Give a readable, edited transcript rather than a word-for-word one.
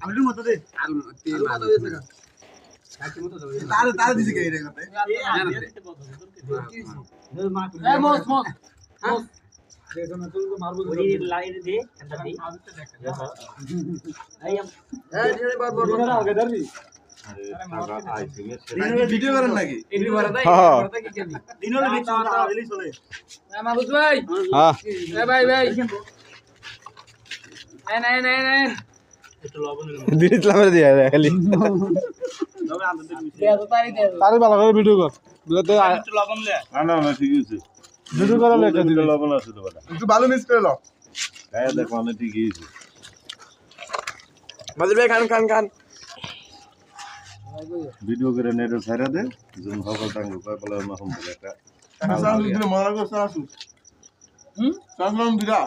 আলুর মতো দে তার দিছে কে রে কথা এই মস মস মস দেখো না তুই তো মারবো ওই লাইন দে এন্ড দি এই ঢেরে বাদ বড় না আগে ধরবি ভিডিও করেন নাকি এমনি ভরা দেয় ভরা কি কেনি দিনলে ভিডিও দিলি চলে মাহবুব ভাই হ্যাঁ এ ভাই ভাই এই একটু লবণ দিন ইসলামের দিয়া খালি তবে আমরা তারে ভালো করে ভিডিও কর দিতে একটু লবণ লে না না ঠিক আছে ভিডিও করা লেখা দিলে লবণ আছে তো বড় একটু ভালো মিক্স করে নাও গায়ে দেখো অনেক ঠিক আছে মাঝে ভাই খান ভিডিও করে নেট ছাড়া দে জুম হবে টাঙ্গ কয় বলে না হম বলে একটা সাউন্ড দিলে মারা গো সাসু সাসু দিরা